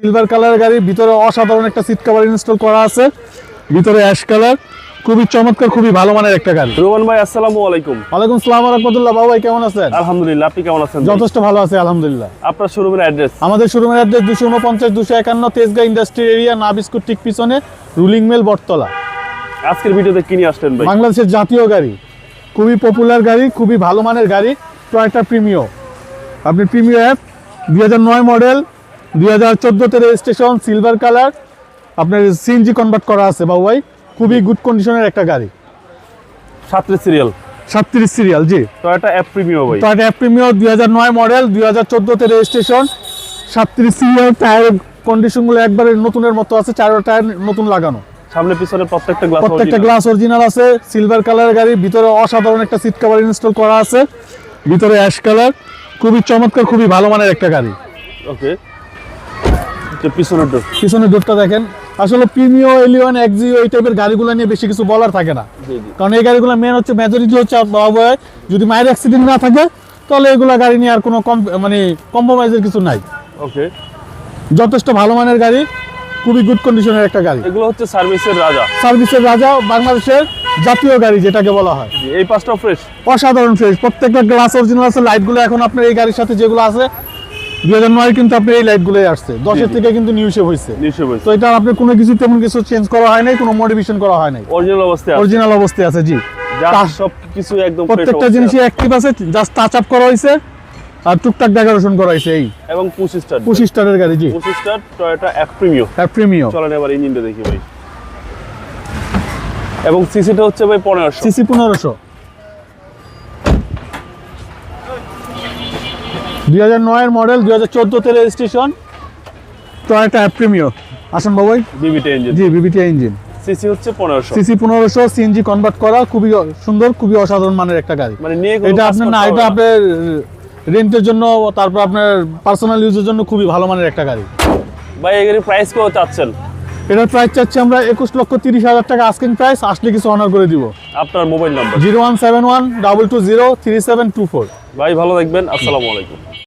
Silver কালারের গাড়ি, ভিতরে অসাধারণ একটা সিট কভার ইনস্টল করা আছে, ভিতরে অ্যাশ কালার, খুবই চমৎকার, খুবই ভালো মানের একটা গাড়ি। রোমান ভাই আসসালামু আলাইকুম। ওয়ালাইকুম আসসালাম ওয়া রাহমাতুল্লাহ। বাবু ভাই কেমন আছেন? আলহামদুলিল্লাহ, আপনি কেমন আছেন? যথেষ্ট ভালো আছে আলহামদুলিল্লাহ। আপনার শোরুমের অ্যাড্রেস? আমাদের শোরুমের অ্যাড্রেস 249 251 তেজগাঁ ইন্ডাস্ট্রি এরিয়া, না বিস্কুট ঠিক পিছনে, রুলিং মিল, বটতলা। আজকের ভিডিওতে কি নিয়ে আসলেন ভাই? বাংলাদেশের জাতীয় গাড়ি, খুবই পপুলার গাড়ি, খুবই ভালো মানের গাড়ি, টয়োটা প্রিমিও। আপনি প্রিমিও অ্যাপ 2009 মডেল, 2014 তে রেজিস্ট্রেশন, সিলভার কালার, আপনার সিএনজি কনভার্ট করা আছে বাবু ভাই, খুবই গুড কন্ডিশনের একটা গাড়ি। 37 সিরিয়াল, 37 সিরিয়াল, জি। টয়োটা অ্যাপ প্রিমিও ভাই। টয়োটা অ্যাপ প্রিমিও 2009 মডেল, 2014 তে রেজিস্ট্রেশন, 37 সিরিয়াল। টায়ার কন্ডিশনগুলো একবারে নতুনের মতো আছে, চারটা টায়ার নতুন লাগানো, সামনে পিছনে প্রত্যেকটা গ্লাস অরিজিনাল আছে। সিলভার কালারের গাড়ি, ভিতরে অসাধারণ একটা সিট কভার ইনস্টল করা আছে, ভিতরে অ্যাশ কালার, খুবই চমৎকার, খুবই ভালো মানের একটা গাড়ি। ওকে, পিছনের ডোরটা দেখেন। আসলে প্রিমিও, এলিয়ন, এক্সিও এই টাইপের গাড়িগুলো নিয়ে বেশি কিছু বলার থাকে না, কারণ এই গাড়িগুলো মেজরিটি হচ্ছে যদি মায়ের অ্যাক্সিডেন্ট না থাকে তাহলে এগুলা গাড়ি নিয়ে আর কোনো কম্প্রোমাইজের কিছু নাই। ওকে, যথেষ্ট ভালো মানের গাড়ি, খুবই গুড কন্ডিশনের একটা গাড়ি। এগুলো হচ্ছে সার্ভিসের রাজা, বাংলাদেশের জাতীয় গাড়ি যেটাকে বলা হয়। এই পাঁচটা ফ্রেশ, অসাধারণ ফ্রেশ, প্রত্যেকটা গ্লাস অরিজিনাল আছে। লাইটগুলো এখন আপনার এই গাড়ির সাথে যেগুলো আছে 2009 কিন্তু আপনার এই লাইটগুলোই আসছে, 10-এর থেকে কিন্তু নিউ শেপ হয়েছে। তো এটা আপনার কোনো কিছু তেমন কিছু চেঞ্জ করা হয় নাই, কোনো মডিফিকেশন করা হয় নাই, অরিজিনাল অবস্থায় আছে, জি। সবকিছু একদম প্রত্যেকটা জিনিসই অ্যাক্টিভ আছে, জাস্ট টাচ আপ করা হয়েছে আর টুকটাক ডেকোরেশন করা হয়েছে। এই এবং 25 স্টারের গাড়ি, জি। 25 স্টার টয়োটা অ্যাপ প্রিমিও। চলেন এবার ইঞ্জিনটা দেখি ভাই। এবং সিসিটা হচ্ছে ভাই 1500 সিসি, 1500, 2009 এর মডেল, 2014 তে রেজিস্ট্রেশন, টয়োটা অ্যাপ প্রিমিও। আসেন বাবু ভাই, বিবিটি ইঞ্জিন, জি, বিবিটি ইঞ্জিন। সিসি হচ্ছে 1500, সিসি 1500, সিএনজি কনভার্ট করা, খুবই সুন্দর, খুবই অসাধারণ মানের একটা গাড়ি। মানে নিয়ে এটা আপনার না, এটা আপনার রেন্টের জন্য, তারপর আপনার পার্সোনাল ইউজের জন্য খুবই ভালো মানের একটা গাড়ি। ভাই এই গাড়ির প্রাইস কত চাচ্ছেন? এটার প্রাইস চাচ্ছি আমরা 21,30,000 টাকা আস্কিং প্রাইস, আসলে কিছু অনার করে দিব। আপনার মোবাইল নাম্বার? 0171 220 3724। ভাই ভালো থাকবেন, আসসালামু আলাইকুম।